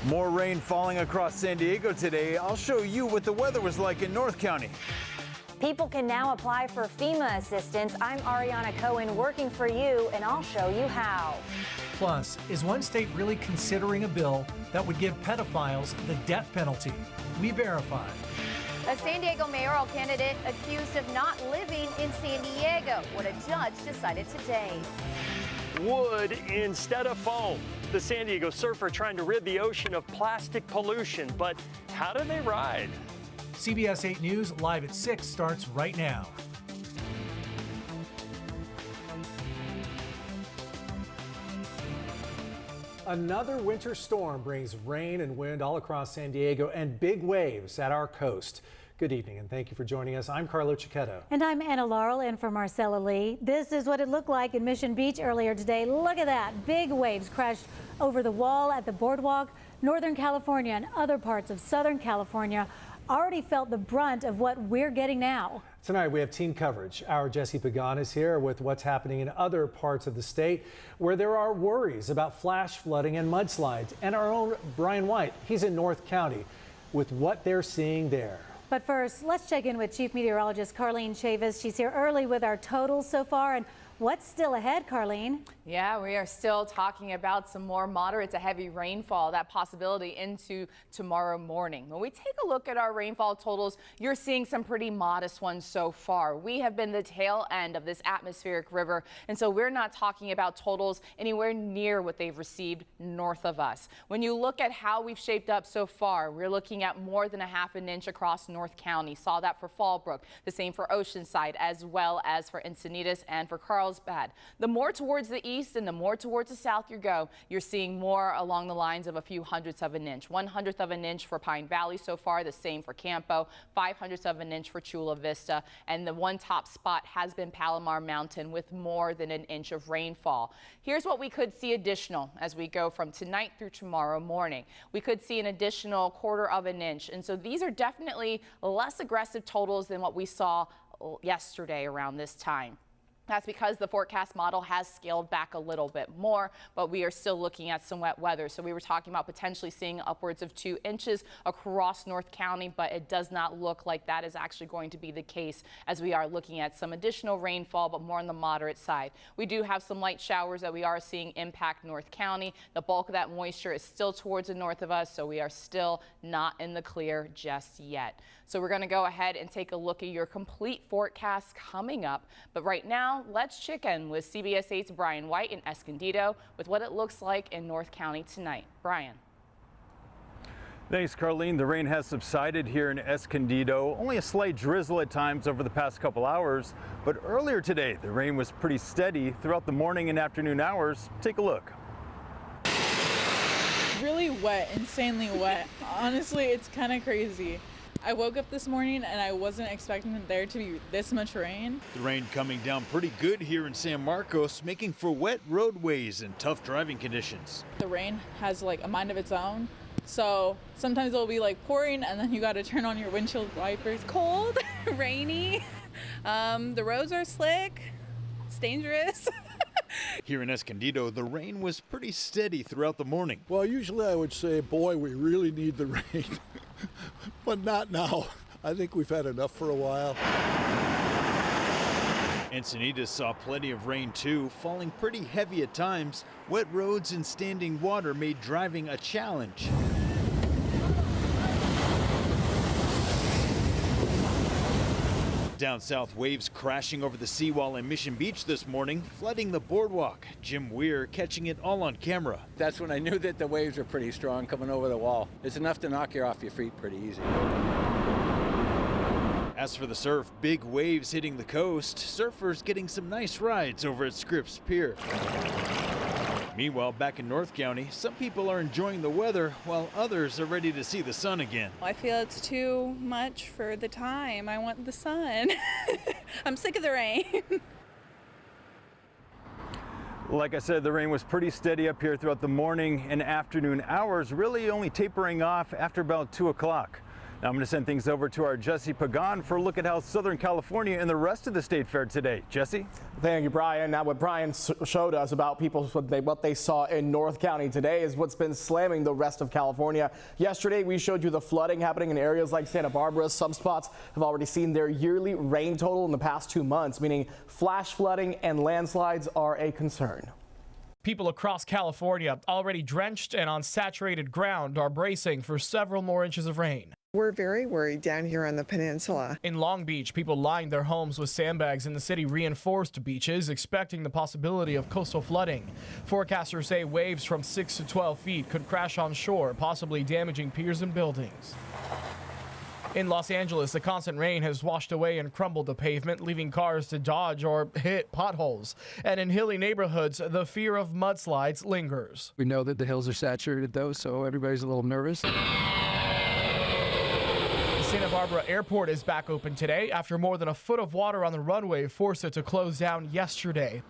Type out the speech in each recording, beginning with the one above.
More rain falling across San Diego today. I'll show you what the weather was like in North County. People can now apply for FEMA assistance. I'm Ariana Cohen working for you, and I'll show you how. Plus, is one state really considering a bill that would give pedophiles the death penalty? We verified. A San Diego mayoral candidate accused of not living in San Diego. What a judge decided today. Wood instead of foam. The San Diego surfer trying to rid the ocean of plastic pollution. But how do they ride? CBS 8 News live at 6 starts right now. Another winter storm brings rain and wind all across San Diego and big waves at our coast. Good evening and thank you for joining us. I'm Carlo Cicchetto. And I'm Anna Laurel in for Marcella Lee. This is what it looked like in Mission Beach earlier today. Look at that. Big waves crashed over the wall at the boardwalk. Northern California and other parts of Southern California already felt the brunt of what we're getting now. Tonight we have team coverage. Our Jesse Pagan is here with what's happening in other parts of the state where there are worries about flash flooding and mudslides. And our own Brian White, he's in North County with what they're seeing there. But first, let's check in with Chief Meteorologist Carlene Chavis. She's here early with our totals so far. And what's still ahead, Carlene? Yeah, we are still talking about some more moderate to heavy rainfall, that possibility into tomorrow morning. When we take a look at our rainfall totals, you're seeing some pretty modest ones so far. We have been the tail end of this atmospheric river, and so we're not talking about totals anywhere near what they've received north of us. When you look at how we've shaped up so far, we're looking at more than a half an inch across North County. Saw that for Fallbrook, the same for Oceanside, as well as for Encinitas and for Carlsbad. The more towards the east and the more towards the south you go, you're seeing more along the lines of a few hundredths of an inch. 1/100th of an inch for Pine Valley so far, the same for Campo, 5/100th of an inch for Chula Vista, and the one top spot has been Palomar Mountain with more than an inch of rainfall. Here's what we could see additional as we go from tonight through tomorrow morning. We could see an additional 1/4 of an inch, and so these are definitely less aggressive totals than what we saw yesterday around this time. That's because the forecast model has scaled back a little bit more, but we are still looking at some wet weather. So we were talking about potentially seeing upwards of 2 inches across North County, but it does not look like that is actually going to be the case as we are looking at some additional rainfall, but more on the moderate side. We do have some light showers that we are seeing impact North County. The bulk of that moisture is still towards the north of us, so we are still not in the clear just yet. So we're going to go ahead and take a look at your complete forecast coming up. But right now, let's check in with CBS 8's Brian White in Escondido with what it looks like in North County tonight. Brian. Thanks, Carlene. The rain has subsided here in Escondido. Only a slight drizzle at times over the past couple hours. But earlier today, the rain was pretty steady throughout the morning and afternoon hours. Take a look. Really wet, insanely wet. Honestly, it's kind of crazy. I woke up this morning and I wasn't expecting there to be this much rain. The rain coming down pretty good here in San Marcos, making for wet roadways and tough driving conditions. The rain has like a mind of its own. So sometimes it'll be like pouring and then you got to turn on your windshield wipers. Cold, rainy, the roads are slick, it's dangerous. Here in Escondido, the rain was pretty steady throughout the morning. Well, usually I would say, boy, we really need the rain, but not now. I think we've had enough for a while. Encinitas saw plenty of rain too, falling pretty heavy at times. Wet roads and standing water made driving a challenge. Down south, waves crashing over the seawall in Mission Beach this morning, flooding the boardwalk. Jim Weir catching it all on camera. That's when I knew that the waves were pretty strong coming over the wall. It's enough to knock you off your feet pretty easy. As for the surf, big waves hitting the coast. Surfers getting some nice rides over at Scripps Pier. Meanwhile, back in North County, some people are enjoying the weather while others are ready to see the sun again. I feel it's too much for the time. I want the sun. I'm sick of the rain. Like I said, the rain was pretty steady up here throughout the morning and afternoon hours, really only tapering off after about 2 o'clock. Now I'm going to send things over to our Jesse Pagan for a look at how Southern California and the rest of the state fared today. Jesse? Thank you, Brian. Now what Brian showed us about people, what they saw in North County today is what's been slamming the rest of California. Yesterday, we showed you the flooding happening in areas like Santa Barbara. Some spots have already seen their yearly rain total in the past 2 months, meaning flash flooding and landslides are a concern. People across California, already drenched and on saturated ground, are bracing for several more inches of rain. We're very worried down here on the peninsula. In Long Beach, people lined their homes with sandbags, and the city reinforced beaches, expecting the possibility of coastal flooding. Forecasters say waves from 6 to 12 feet could crash on shore, possibly damaging piers and buildings. In Los Angeles, the constant rain has washed away and crumbled the pavement, leaving cars to dodge or hit potholes. And in hilly neighborhoods, the fear of mudslides lingers. We know that the hills are saturated, though, so everybody's a little nervous. Santa Barbara Airport is back open today after more than a foot of water on the runway forced it to close down yesterday.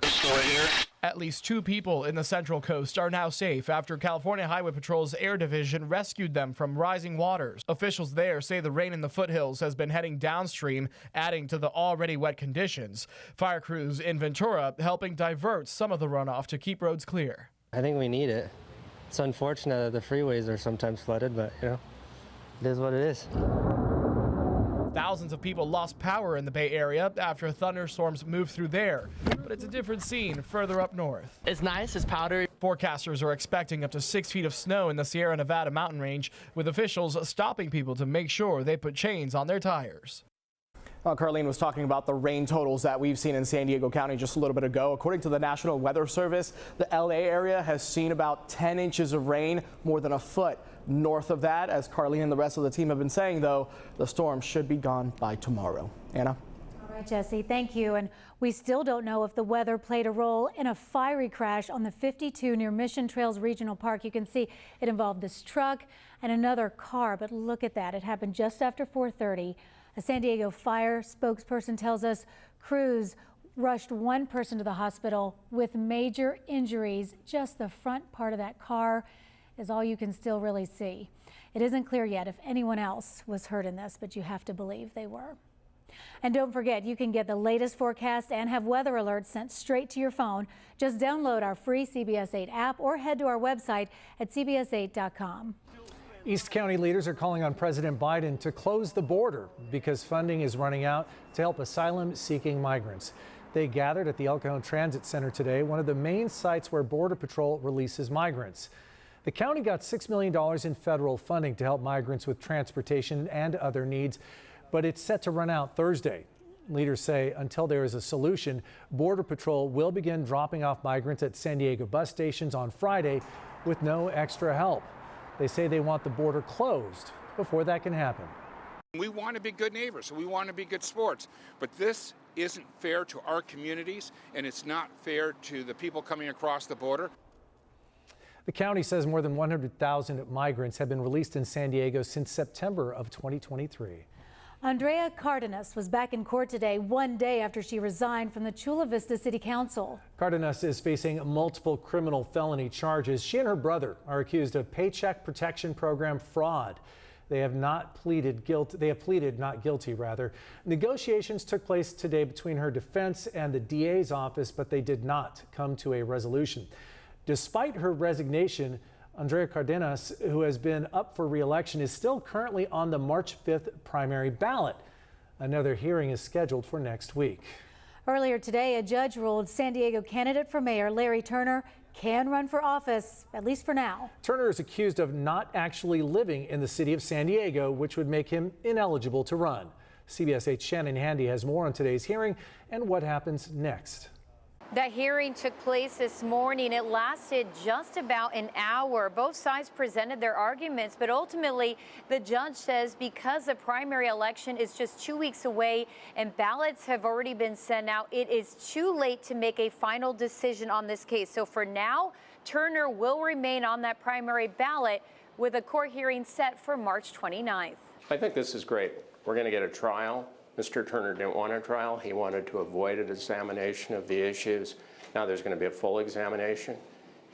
At least 2 people in the Central Coast are now safe after California Highway Patrol's Air Division rescued them from rising waters. Officials there say the rain in the foothills has been heading downstream, adding to the already wet conditions. Fire crews in Ventura helping divert some of the runoff to keep roads clear. I think we need it. It's unfortunate that the freeways are sometimes flooded, but it is what it is. Thousands of people lost power in the Bay Area after thunderstorms moved through there, but it's a different scene further up north. It's nice, it's powdery. Forecasters are expecting up to 6 feet of snow in the Sierra Nevada mountain range, with officials stopping people to make sure they put chains on their tires. Carlene was talking about the rain totals that we've seen in San Diego County just a little bit ago. According to the National Weather Service, the LA area has seen about 10 inches of rain, more than a foot north of that. As Carlene and the rest of the team have been saying, though, the storm should be gone by tomorrow. Anna? All right, Jesse, thank you. And we still don't know if the weather played a role in a fiery crash on the 52 near Mission Trails Regional Park. You can see it involved this truck and another car, but look at that. It happened just after 4:30. A San Diego fire spokesperson tells us crews rushed one person to the hospital with major injuries. Just the front part of that car is all you can still really see. It isn't clear yet if anyone else was hurt in this, but you have to believe they were. And don't forget, you can get the latest forecast and have weather alerts sent straight to your phone. Just download our free CBS 8 app or head to our website at cbs8.com. East County leaders are calling on President Biden to close the border because funding is running out to help asylum-seeking migrants. They gathered at the El Cajon Transit Center today, one of the main sites where Border Patrol releases migrants. The county got $6 million in federal funding to help migrants with transportation and other needs, but it's set to run out Thursday. Leaders say until there is a solution, Border Patrol will begin dropping off migrants at San Diego bus stations on Friday with no extra help. They say they want the border closed before that can happen. We want to be good neighbors, we want to be good sports, but this isn't fair to our communities, and it's not fair to the people coming across the border. The county says more than 100,000 migrants have been released in San Diego since September of 2023. Andrea Cardenas was back in court today, one day after she resigned from the Chula Vista City Council. Cardenas is facing multiple criminal felony charges. She and her brother are accused of Paycheck Protection Program fraud. They have pleaded not guilty, rather. Negotiations took place today between her defense and the DA's office, but they did not come to a resolution. Despite her resignation, Andrea Cardenas, who has been up for re-election, is still currently on the March 5th primary ballot. Another hearing is scheduled for next week. Earlier today, a judge ruled San Diego candidate for mayor Larry Turner can run for office, at least for now. Turner is accused of not actually living in the city of San Diego, which would make him ineligible to run. CBS 8's Shannon Handy has more on today's hearing and what happens next. That hearing took place this morning. It lasted just about an hour. Both sides presented their arguments, but ultimately the judge says because the primary election is just 2 weeks away and ballots have already been sent out, it is too late to make a final decision on this case. So for now, Turner will remain on that primary ballot with a court hearing set for March 29th. I think this is great. We're going to get a trial. Mr. Turner didn't want a trial. He wanted to avoid an examination of the issues. Now there's going to be a full examination.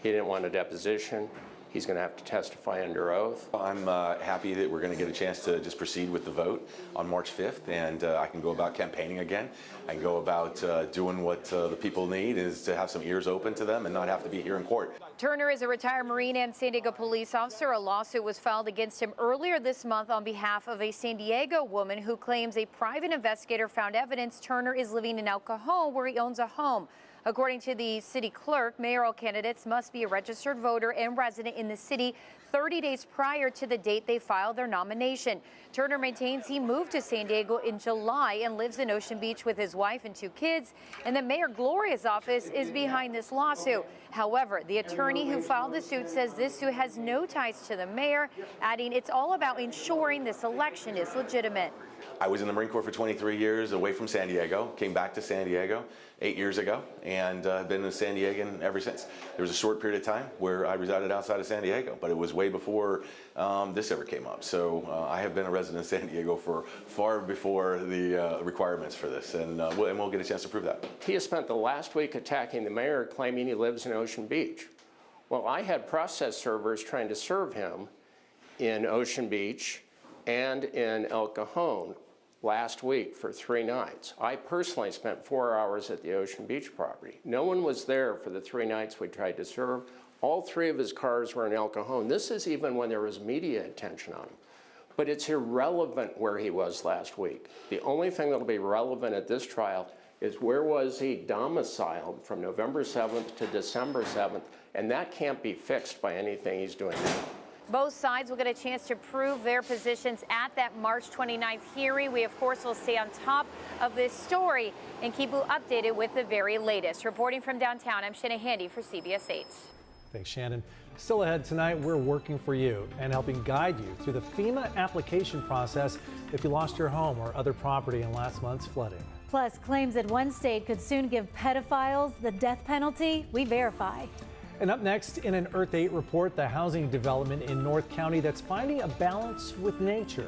He didn't want a deposition. He's going to have to testify under oath. I'm happy that we're going to get a chance to just proceed with the vote on March 5th, and I can go about campaigning again. I can go about doing what the people need, is to have some ears open to them and not have to be here in court. Turner is a retired Marine and San Diego police officer. A lawsuit was filed against him earlier this month on behalf of a San Diego woman who claims a private investigator found evidence Turner is living in El Cajon, where he owns a home. According to the city clerk, mayoral candidates must be a registered voter and resident in the city 30 days prior to the date they filed their nomination. Turner maintains he moved to San Diego in July and lives in Ocean Beach with his wife and 2 kids, and that Mayor Gloria's office is behind this lawsuit. However, the attorney who filed the suit says this suit has no ties to the mayor, adding it's all about ensuring this election is legitimate. I was in the Marine Corps for 23 years, away from San Diego, came back to San Diego 8 years ago, and I've been a San Diegan ever since. There was a short period of time where I resided outside of San Diego, but it was way before this ever came up. So I have been a resident of San Diego for far before the requirements for this, and we'll get a chance to prove that. He has spent the last week attacking the mayor, claiming he lives in Ocean Beach. Well, I had process servers trying to serve him in Ocean Beach and in El Cajon last week for 3 nights. I personally spent 4 hours at the Ocean Beach property. No one was there for the 3 nights we tried to serve. All 3 of his cars were in El Cajon. This is even when there was media attention on him. But it's irrelevant where he was last week. The only thing that'll be relevant at this trial is where was he domiciled from November 7th to December 7th, and that can't be fixed by anything he's doing now. Both sides will get a chance to prove their positions at that March 29th hearing. We, of course, will stay on top of this story and keep you updated with the very latest. Reporting from downtown, I'm Shannon Handy for CBS 8. Thanks, Shannon. Still ahead tonight, we're working for you and helping guide you through the FEMA application process if you lost your home or other property in last month's flooding. Plus, claims that one state could soon give pedophiles the death penalty. We verify. And up next, in an Earth 8 report, the housing development in North County that's finding a balance with nature.